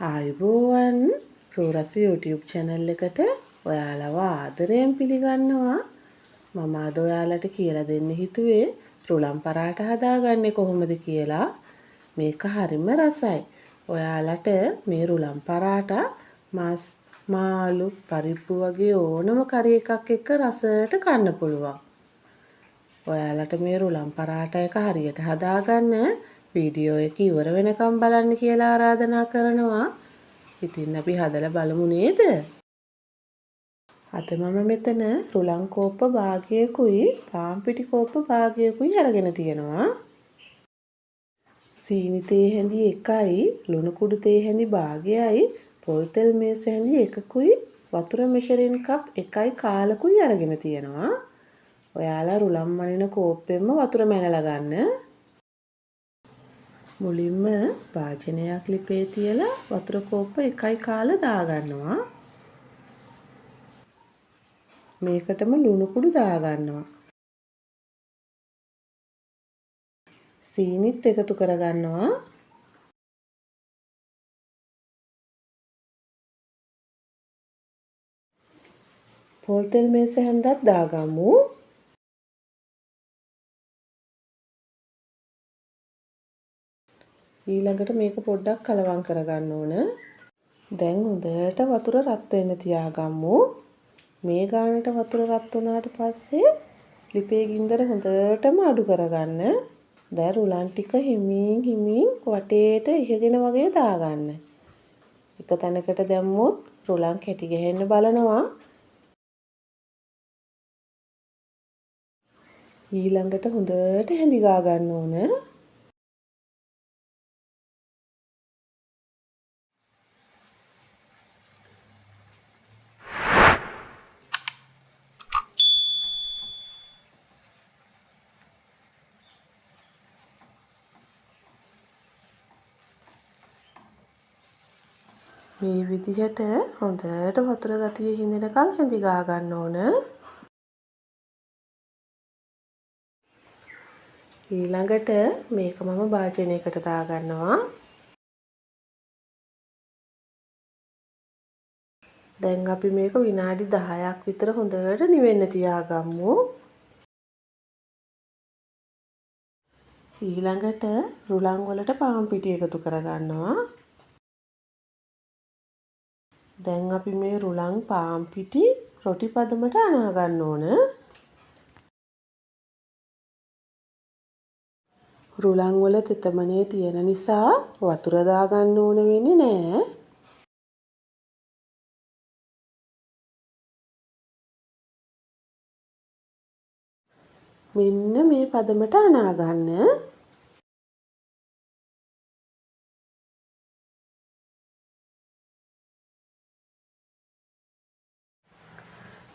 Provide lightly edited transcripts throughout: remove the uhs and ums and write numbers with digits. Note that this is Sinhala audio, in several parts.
ආයුබෝවන් රෝරස YouTube channel එකට ඔයාලව ආදරයෙන් පිළිගන්නවා. මම අද ඔයාලට කියලා දෙන්න හිතුවේ රුලම් පරාට හදාගන්නේ කොහොමද කියලා. මේක හරිම රසයි. ඔයාලට මේ රුලම් පරාට මාස් මාළු පරිප්පු වගේ ඕනම කරි එකක් එක්ක රසයට කන්න පුළුවන්. ඔයාලට මේ රුලම් පරාට එක හරියට හදාගන්න වීඩියෝ එක ඉවර වෙනකම් බලන්න කියලා ආරාධනා කරනවා. ඉතින් අපි හදලා බලමු නේද? අද මම මෙතන රුලම් කෝප්ප භාගයකුයි පාන් පිටි කෝප්ප භාගයකුයි අරගෙන තියෙනවා. සීනි තේ හැඳි එකයි, ලුණු කුඩු තේ හැඳි භාගයයි, පොල් තෙල් මේස හැඳි එකකුයි, වතුර මෙෂරින් කප් එකයි කාලකුයි අරගෙන තියෙනවා. ඔයාලා රුලම් මනින කෝප්පෙන්ම වතුර මැනලා ගන්න. මුලින්ම වාජනයක් ලිපේ තියලා වතුර කෝප්ප එකයි කාලා දාගන්නවා. මේකටම ලුණු කුඩු දාගන්නවා. සීනිත් එකතු කරගන්නවා. පොල් තෙල් මේස හැන්දක් දාගමු. ඊළඟට මේක පොඩ්ඩක් කලවම් කරගන්න ඕන. දැන් හොඳට වතුර රත් වෙන්න තියාගමු. මේ ගානට වතුර රත් වුණාට පස්සේ ලිපේ ගින්දර හොඳටම අඩු කරගන්න. දැන් රුලන් ටික හිමින් වටේට ඉහගෙන වගේ දාගන්න. එක තැනකට දැම්මොත් රුලන් කැටි ගහන්න බලනවා. ඊළඟට හොඳට හැඳි ගා ගන්න ඕන. මේ විදිහට හොඳට වතුර ගතිය හිඳෙනකන් හැඳි ගා ගන්න ඕන. ඊළඟට මේක මම භාජනයකට දාගන්නවා. දැන් අපි මේක විනාඩි 10ක් විතර හොඳට නිවෙන්න තියාගමු. ඊළඟට රුලන් වලට පාන් පිටි එකතු කරගන්නවා. දැන් අපි මේ රුලන් පාන් පිටි රොටි පදමට අනා ගන්න ඕන. රුලන් වල තෙතමනේ තියෙන නිසා වතුර දාගන්න ඕන වෙන්නේ නැහැ. මෙන්න මේ පදමට අනා ගන්න.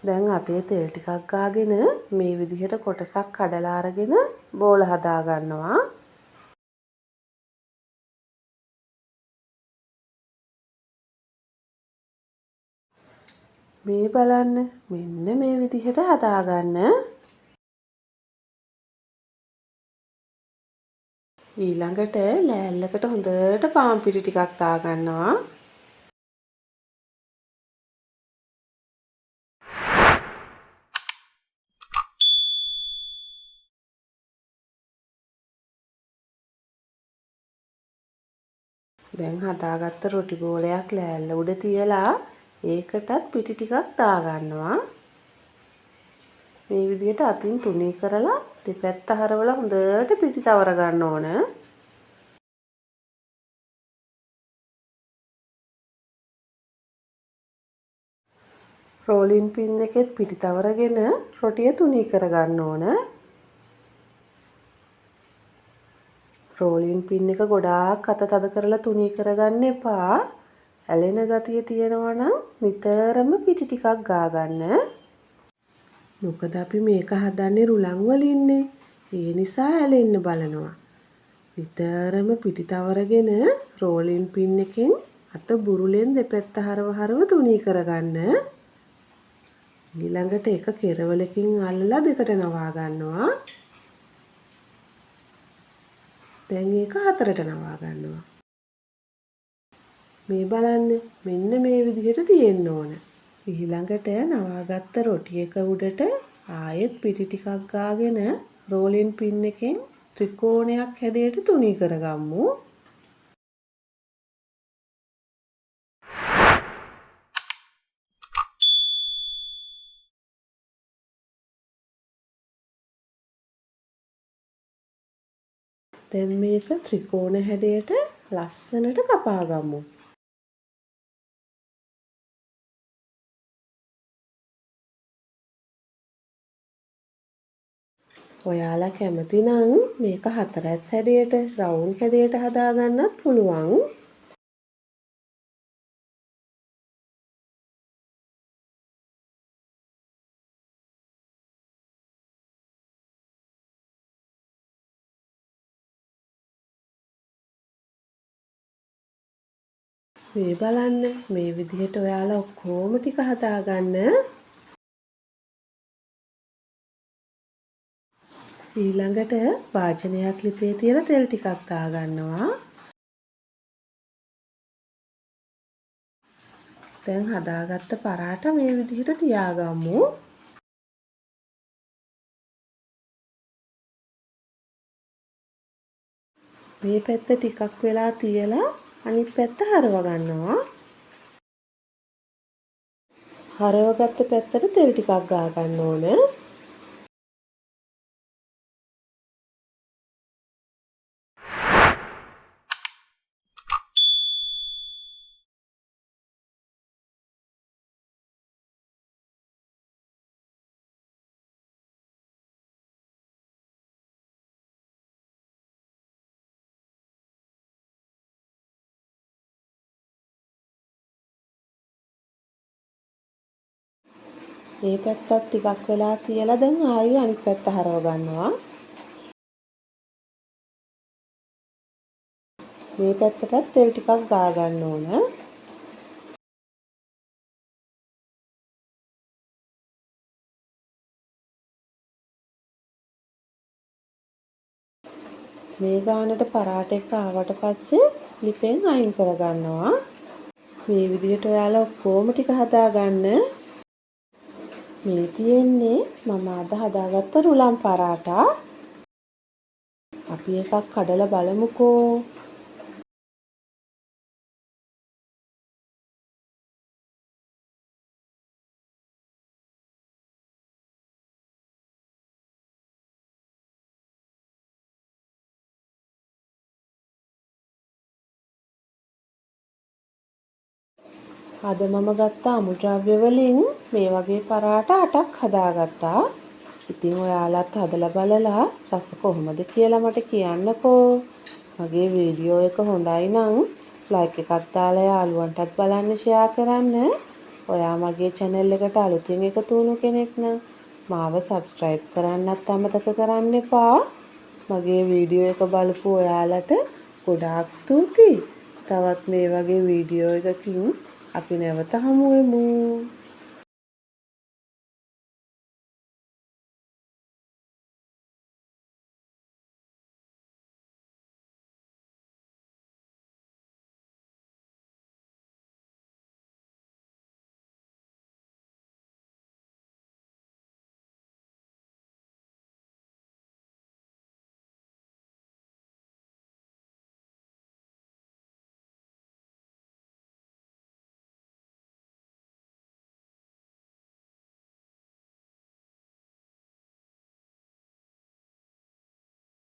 දැන් අතේ තෙල් ටිකක් ගාගෙන මේ විදිහට කොටසක් කඩලා අරගෙන බෝල හදා ගන්නවා. මේ බලන්න මෙන්න මේ විදිහට හදා ගන්න. ඊළඟට ලෑල්ලකට හොඳට පාන් පිටි ටිකක් දාගන්නවා. දැන් හදාගත්ත රොටි බෝලයක් ලෑල්ල උඩ තියලා ඒකටත් පිටි ටිකක් දාගන්නවා. මේ විදිහට අතින් තුනී කරලා දෙපැත්ත හරවලා හොඳට පිටි තවර ගන්න ඕන. රෝලින් පින් එකෙත් පිටි තවරගෙන රොටිය තුනී කරගන්න ඕන. රෝලින් පින් එක ගොඩාක් අත තද කරලා තුනී කරගන්න එපා. ඇලෙන ගතිය තියෙනවා නම් නිතරම පිටි ටිකක් ගා ගන්න. මොකද අපි මේක හදන්නේ රුලන් වලින්නේ. ඒ නිසා ඇලෙන්න බලනවා. නිතරම පිටි තවරගෙන රෝලින් පින් එකෙන් අත බුරුලෙන් දෙපැත්ත හරව තුනී කරගන්න. ඊළඟට එක කෙරවලකින් අල්ලලා දෙකට නවා ගන්නවා. දැන් ඒක හතරට නවා ගන්නවා. මේ බලන්න මෙන්න මේ විදිහට තියෙන්න ඕන. ඊළඟට නවාගත්ත රොටි එක උඩට ආයෙත් පිටි ටිකක් ගාගෙන රෝලින් පින් එකෙන් ත්‍රිකෝණයක් හැඩයට තුනී කරගමු. දැන් මේක ත්‍රිකෝණ හැඩයට ලස්සනට කපා ගමු. ඔයාලා කැමති නම් මේක හතරැස් හැඩයට රවුම් හැඩයට හදාගන්නත් පුළුවන්. මේ බලන්න මේ විදිහට ඔයාලා ඔක්කොම ටික හදාගන්න. ඊළඟට වාජනයක් ලිපේ තියලා තෙල් ටිකක් දාගන්නවා. දැන් හදාගත්ත පරාට මේ විදිහට තියාගමු. මේ පැත්ත ටිකක් වෙලා තියලා අනිත් පැත්ත හරව ගන්නවා. හරවගත්ත පැත්තට තෙල් ටිකක් ගා ගන්න ඕන. මේ පැත්තත් ටිකක් වෙලා තියලා දැන් ආයෙ අනිත් පැත්ත හරව ගන්නවා. මේ පැත්තටත් තෙල් ටිකක් ගා ගන්න ඕන. මේ ගානට පරාට එක ආවට පස්සේ ලිපෙන් අයින් කරගන්නවා. මේ විදිහට ඔයාලා ඔක්කොම ටික හදාගන්න. මේ තියෙන්නේ මම අද හදාගත්ත රුලම් පරාටා. අපි එකක් කඩලා බලමුකෝ. අද මම ගත්ත අමුද්‍රව්‍ය වලින් මේ වගේ පරාටා 8ක් හදාගත්තා. ඉතින් ඔයාලත් හදලා බලලා රස කොහොමද කියලා මට කියන්නකෝ. මගේ වීඩියෝ එක හොඳයි නම් ලයික් එකක් දාලා යාළුවන්ටත් බලන්න ෂෙයා කරන්න. ඔයා මගේ channel එකට අලුතින් එකතු වුණු කෙනෙක් නම් මාව subscribe කරන්නත් අමතක කරන්න එපා. මගේ වීඩියෝ එක බලපු ඔයාලට ගොඩාක් ස්තුතියි. තවත් මේ වගේ වීඩියෝ එකකින් අපි නැවත හමු වෙමු.